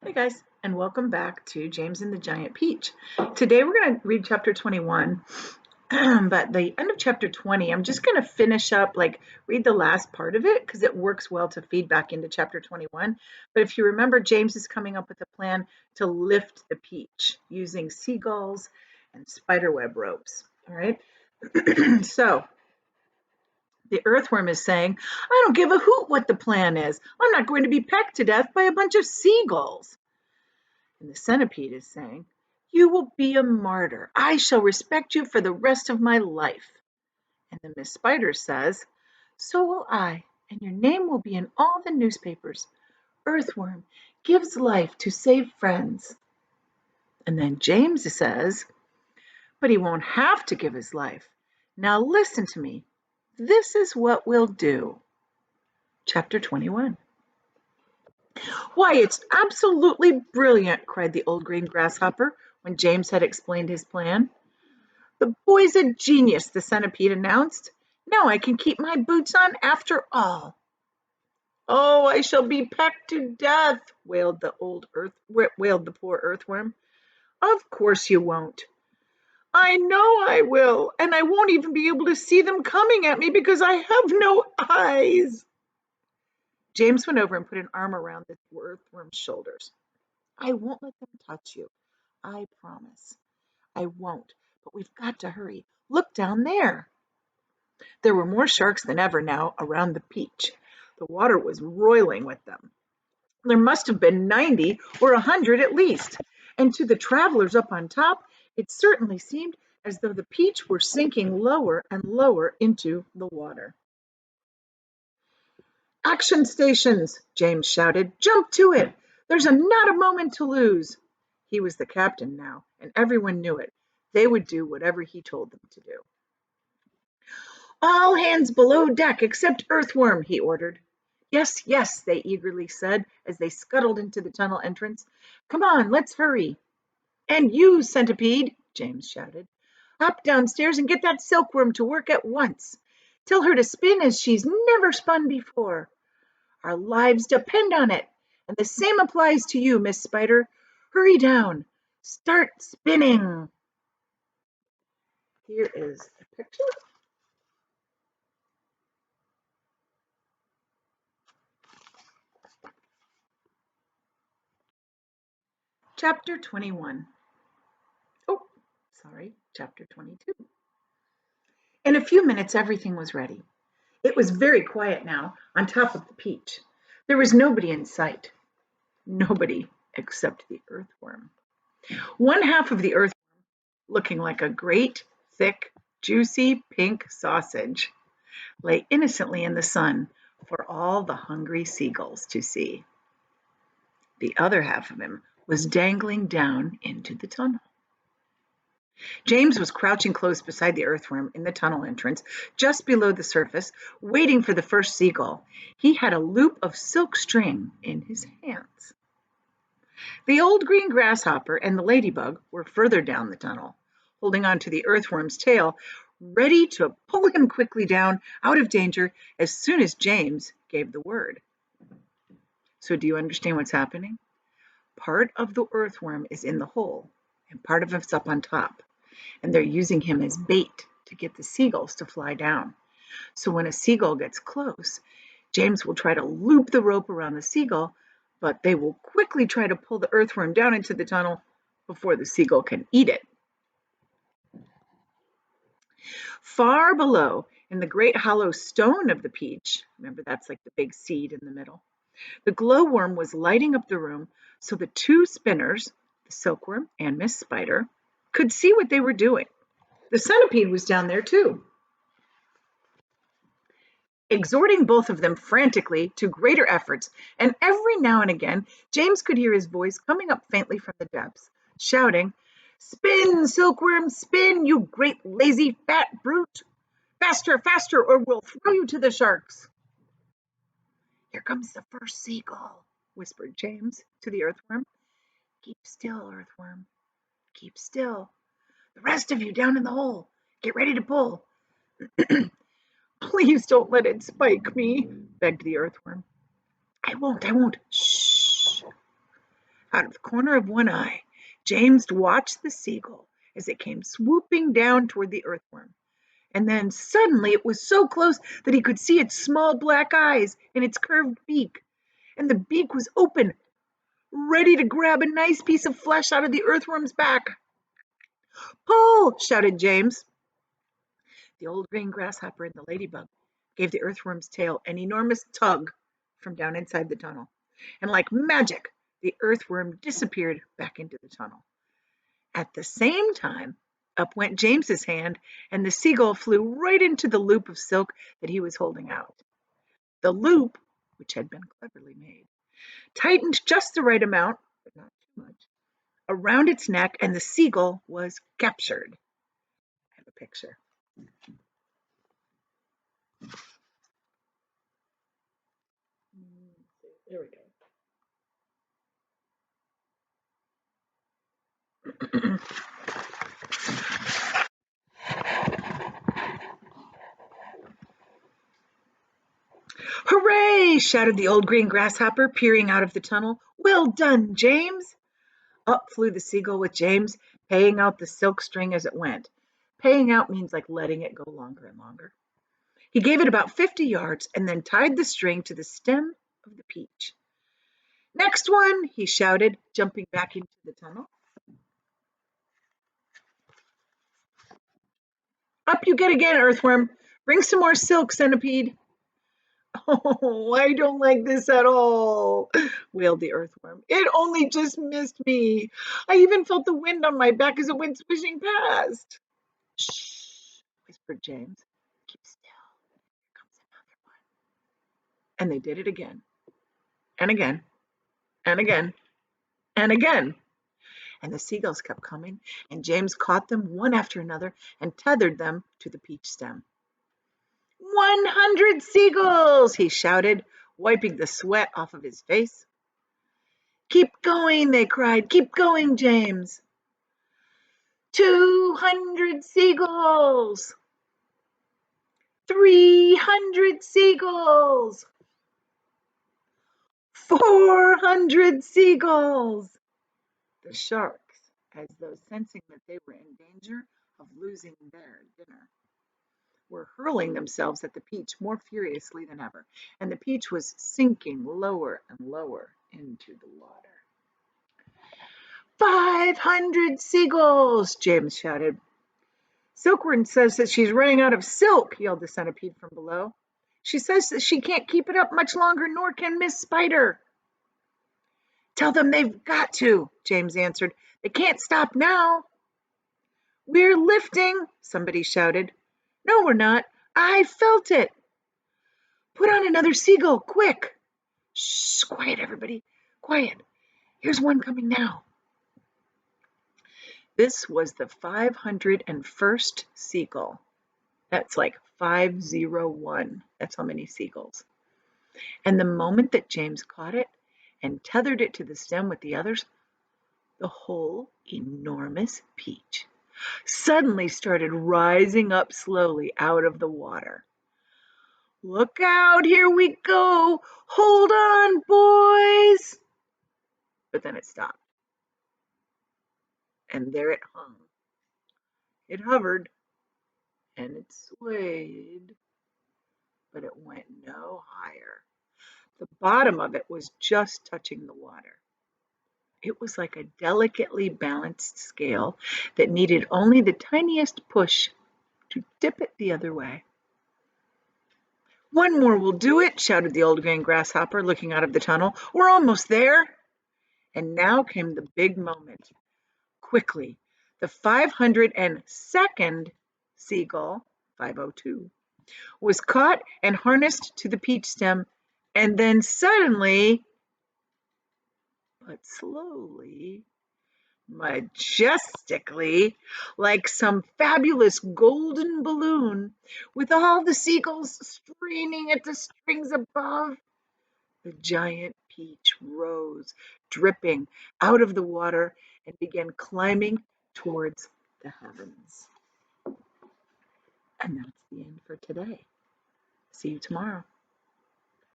Hey guys, and welcome back to James and the Giant Peach. Today we're going to read chapter 21, but the end of chapter 20, I'm just going to finish up, read the last part of it because it works well to feed back into chapter 21. But if you remember, James is coming up with a plan to lift the peach using seagulls and spiderweb ropes. All right. So the earthworm is saying, I don't give a hoot what the plan is. I'm not going to be pecked to death by a bunch of seagulls. And the centipede is saying, You will be a martyr. I shall respect you for the rest of my life. And the Miss Spider says, So will I, and your name will be in all the newspapers. Earthworm gives life to save friends. And then James says, But he won't have to give his life. Now listen to me. This is what we'll do. Chapter 21. Why, it's absolutely brilliant, cried the old green grasshopper when James had explained his plan. The boy's a genius, the centipede announced. Now I can keep my boots on after all. Oh, I shall be pecked to death, wailed the poor earthworm. Of course you won't. I know I will, and I won't even be able to see them coming at me because I have no eyes. James went over and put an arm around the earthworm's shoulders. I won't let them touch you. I promise. I won't. But we've got to hurry. Look down there. There were more sharks than ever now around the peach. The water was roiling with them. There must have been 90 or 100 at least. And to the travelers up on top, it certainly seemed as though the peach were sinking lower and lower into the water. Action stations, James shouted. Jump to it. There's not a moment to lose. He was the captain now, and everyone knew it. They would do whatever he told them to do. All hands below deck except Earthworm, he ordered. Yes, yes, they eagerly said as they scuttled into the tunnel entrance. Come on, let's hurry. And you, Centipede, James shouted. Hop downstairs and get that silkworm to work at once. Tell her to spin as she's never spun before. Our lives depend on it. And the same applies to you, Miss Spider. Hurry down. Start spinning. Here is a picture. Chapter 21. Oh, sorry, chapter 22. In a few minutes, everything was ready. It was very quiet now on top of the peach. There was nobody in sight. Nobody except the earthworm. One half of the earthworm, looking like a great, thick, juicy pink sausage, lay innocently in the sun for all the hungry seagulls to see. The other half of him was dangling down into the tunnel. James was crouching close beside the earthworm in the tunnel entrance, just below the surface, waiting for the first seagull. He had a loop of silk string in his hands. The old green grasshopper and the ladybug were further down the tunnel, holding on to the earthworm's tail, ready to pull him quickly down out of danger as soon as James gave the word. So do you understand what's happening? Part of the earthworm is in the hole, and part of it's up on top. And they're using him as bait to get the seagulls to fly down. So when a seagull gets close, James will try to loop the rope around the seagull, but they will quickly try to pull the earthworm down into the tunnel before the seagull can eat it. Far below, in the great hollow stone of the peach, remember that's like the big seed in the middle, the glowworm was lighting up the room so the two spinners, the silkworm and Miss Spider, could see what they were doing. The centipede was down there too, exhorting both of them frantically to greater efforts, and every now and again James could hear his voice coming up faintly from the depths, shouting, Spin, silkworm, spin, you great lazy fat brute! Faster, faster, or we'll throw you to the sharks! Here comes the first seagull, whispered James to the earthworm. Keep still, earthworm, keep still. The rest of you down in the hole, get ready to pull. Please don't let it spike me, begged the earthworm. I won't. Shh. Out of the corner of one eye, James watched the seagull as it came swooping down toward the earthworm. And then suddenly it was so close that he could see its small black eyes and its curved beak. And the beak was open, ready to grab a nice piece of flesh out of the earthworm's back. Pull! Shouted James. The old green grasshopper and the ladybug gave the earthworm's tail an enormous tug from down inside the tunnel. And like magic, the earthworm disappeared back into the tunnel. At the same time, up went James's hand, and the seagull flew right into the loop of silk that he was holding out. The loop, which had been cleverly made, tightened just the right amount, but not too much, around its neck, and the seagull was captured. I have a picture. There we go. Hooray! Shouted the old green grasshopper, peering out of the tunnel. Well done, James! Up flew the seagull with James, paying out the silk string as it went. Paying out means like letting it go longer and longer. He gave it about 50 yards and then tied the string to the stem of the peach. Next one, he shouted, jumping back into the tunnel. Up you get again, earthworm. Bring some more silk, centipede. Oh, I don't like this at all, wailed the earthworm. It only just missed me. I even felt the wind on my back as it went swishing past. Shh, whispered James. Keep still. Here comes another one. And they did it again, and again, and again, and again. And the seagulls kept coming, and James caught them one after another and tethered them to the peach stem. 100 seagulls, he shouted, wiping the sweat off of his face. Keep going, they cried. Keep going, James. 200 seagulls. 300 seagulls. 400 seagulls. The sharks, as though sensing that they were in danger of losing their dinner, were hurling themselves at the peach more furiously than ever, and the peach was sinking lower and lower into the water. 500 seagulls, James shouted. Silkworm says that she's running out of silk, yelled the centipede from below. She says that she can't keep it up much longer, nor can Miss Spider. Tell them they've got to, James answered. They can't stop now. We're lifting, somebody shouted. No, we're not. I felt it. Put on another seagull, quick. Shh, quiet, everybody. Quiet. Here's one coming now. This was the 501st seagull. That's like 501. That's how many seagulls. And the moment that James caught it and tethered it to the stem with the others, the whole enormous peach suddenly started rising up slowly out of the water. Look out, here we go. Hold on, boys. But then it stopped. And there it hung. It hovered and it swayed, but it went no higher. The bottom of it was just touching the water. It was like a delicately balanced scale that needed only the tiniest push to tip it the other way. One more will do it, shouted the old green grasshopper, looking out of the tunnel. We're almost there. And now came the big moment. Quickly, the 502nd seagull, 502, was caught and harnessed to the peach stem, and then suddenly, but slowly, majestically, like some fabulous golden balloon, with all the seagulls straining at the strings above, the giant peach rose, dripping out of the water, and began climbing towards the heavens. And that's the end for today. See you tomorrow.